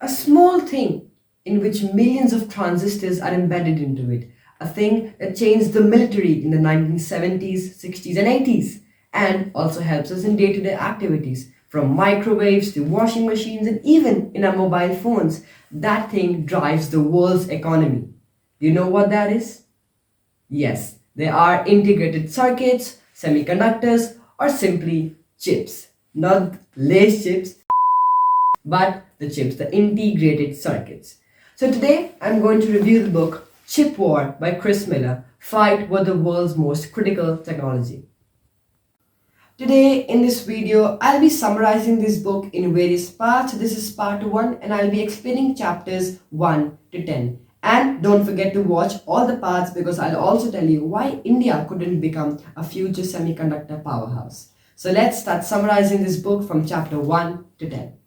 A small thing in which millions of transistors are embedded into it. A thing that changed the military in the 1970s, 60s, and 80s, and also helps us in day to day activities, from microwaves to washing machines, and even in our mobile phones. That thing drives the world's economy. Do you know what that is? Yes, they are integrated circuits, semiconductors, or simply chips. Not lace chips, but the chips, the integrated circuits. So today I'm going to review the book Chip War by Chris Miller, Fight with the World's Most Critical Technology. Today in this video, I'll be summarizing this book in various parts. This is part 1 and I'll be explaining chapters 1 to 10. And don't forget to watch all the parts because I'll also tell you why India couldn't become a future semiconductor powerhouse. So let's start summarizing this book from chapter 1 to 10.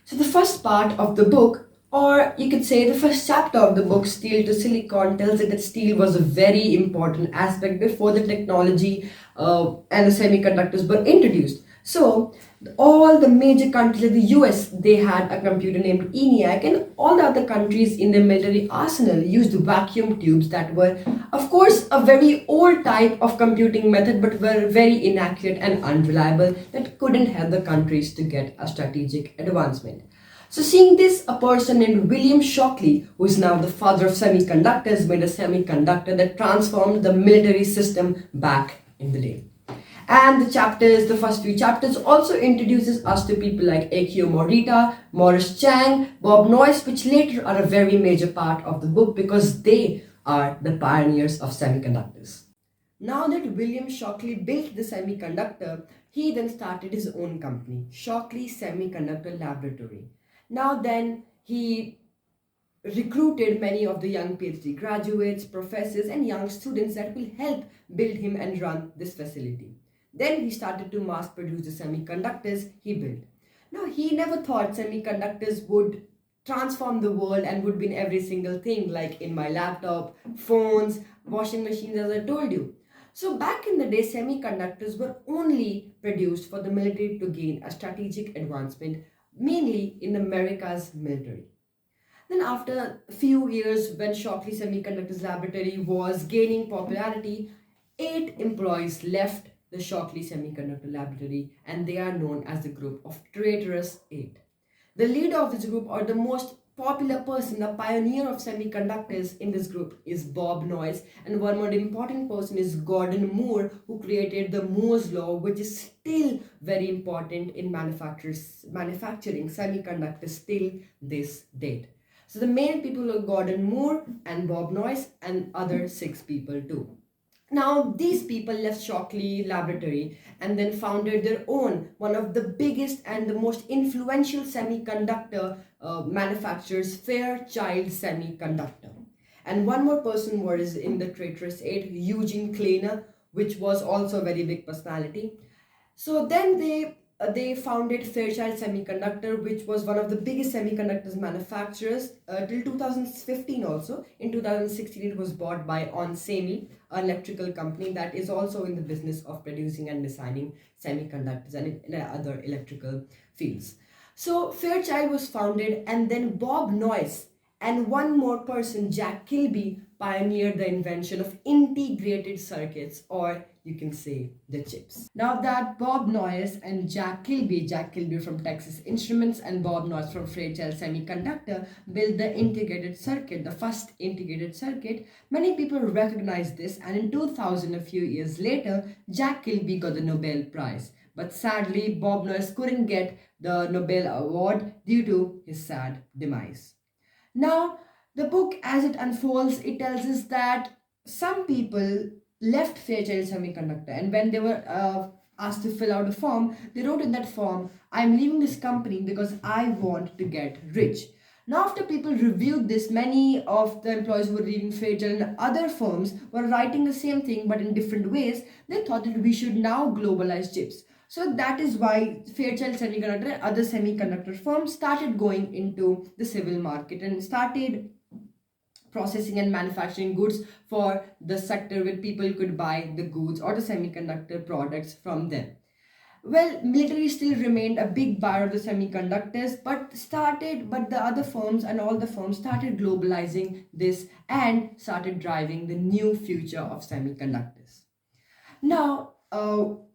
So the first part of the book, or you could say the first chapter of the book, Steel to Silicon, tells it that steel was a very important aspect before the technology and the semiconductors were introduced. So all the major countries like the US, they had a computer named ENIAC, and all the other countries in their military arsenal used vacuum tubes that were, of course, a very old type of computing method, but were very inaccurate and unreliable that couldn't help the countries to get a strategic advancement. So seeing this, a person named William Shockley, who is now the father of semiconductors, made a semiconductor that transformed the military system back in the day. And the first few chapters also introduces us to people like Akio Morita, Morris Chang, Bob Noyce, which later are a very major part of the book because they are the pioneers of semiconductors. Now that William Shockley built the semiconductor, he then started his own company, Shockley Semiconductor Laboratory. Now then, he recruited many of the young PhD graduates, professors, and young students that will help build him and run this facility. Then he started to mass produce the semiconductors he built. Now, he never thought semiconductors would transform the world and would be in every single thing, like in my laptop, phones, washing machines, as I told you. So, back in the day, semiconductors were only produced for the military to gain a strategic advancement, mainly in America's military. Then after a few years, when Shockley Semiconductors Laboratory was gaining popularity, 8 employees left the Shockley Semiconductor Laboratory, and they are known as the group of Traitorous 8. The leader of this group, or the most popular person, the pioneer of semiconductors in this group, is Bob Noyce, and one more important person is Gordon Moore, who created the Moore's Law, which is still very important in manufacturing semiconductors till this date. So the main people are Gordon Moore and Bob Noyce and other 6 people too. Now, these people left Shockley Laboratory and then founded their own, one of the biggest and the most influential semiconductor manufacturers, Fairchild Semiconductor. And one more person was in the Traitorous 8, Eugene Kleiner, which was also a very big personality. So then they founded Fairchild Semiconductor, which was one of the biggest semiconductors manufacturers till 2015 also. In 2016, it was bought by onsemi, an electrical company that is also in the business of producing and designing semiconductors and in other electrical fields. So Fairchild was founded, and then Bob Noyce and one more person, Jack Kilby, pioneered the invention of integrated circuits, or you can say the chips. Now that Bob Noyce and Jack Kilby from Texas Instruments and Bob Noyce from Fairchild Semiconductor built the integrated circuit, the first integrated circuit, many people recognized this, and in 2000, a few years later, Jack Kilby got the Nobel Prize. But sadly, Bob Noyce couldn't get the Nobel Award due to his sad demise. Now, the book, as it unfolds, it tells us that some people left Fairchild Semiconductor, and when they were asked to fill out a form, they wrote in that form, "I'm leaving this company because I want to get rich." Now, after people reviewed this, many of the employees who were leaving Fairchild and other firms were writing the same thing but in different ways. They thought that we should now globalize chips. So that is why Fairchild Semiconductor and other semiconductor firms started going into the civil market and started processing and manufacturing goods for the sector where people could buy the goods or the semiconductor products from them. Well, military still remained a big buyer of the semiconductors, but the other firms and all the firms started globalizing this and started driving the new future of semiconductors. Now,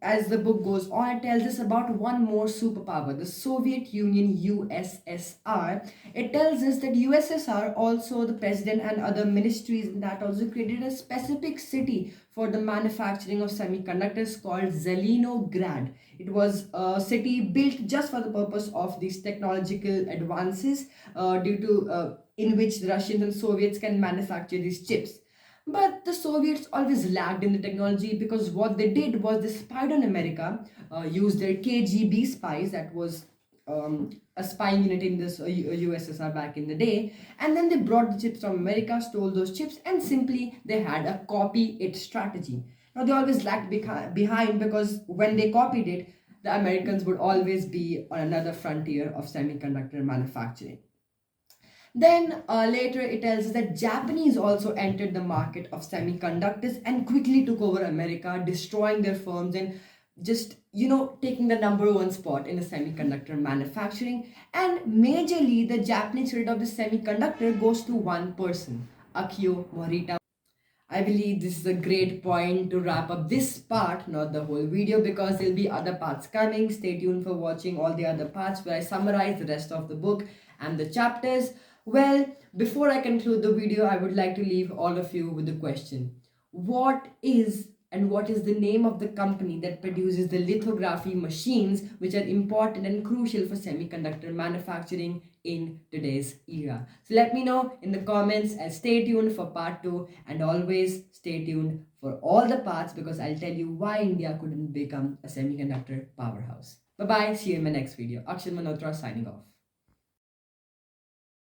as the book goes on, it tells us about one more superpower, the Soviet Union USSR. It tells us that USSR, also the president and other ministries in that also created a specific city for the manufacturing of semiconductors called Zelenograd. It was a city built just for the purpose of these technological advances due to in which the Russians and Soviets can manufacture these chips. But the Soviets always lagged in the technology because what they did was they spied on America, used their KGB spies, that was a spying unit in this USSR back in the day, and then they brought the chips from America, stole those chips, and simply they had a copy it strategy. Now they always lagged behind because when they copied it, the Americans would always be on another frontier of semiconductor manufacturing. Then later it tells us that Japanese also entered the market of semiconductors and quickly took over America, destroying their firms and just taking the number one spot in the semiconductor manufacturing. And majorly the Japanese credit of the semiconductor goes to one person, Akio Morita. I believe this is a great point to wrap up this part, not the whole video, because there'll be other parts coming. Stay tuned for watching all the other parts where I summarize the rest of the book and the chapters. Well, before I conclude the video, I would like to leave all of you with a question. What is the name of the company that produces the lithography machines which are important and crucial for semiconductor manufacturing in today's era? So let me know in the comments and stay tuned for part 2, and always stay tuned for all the parts because I'll tell you why India couldn't become a semiconductor powerhouse. Bye bye, see you in my next video. Akshit.manhotra signing off.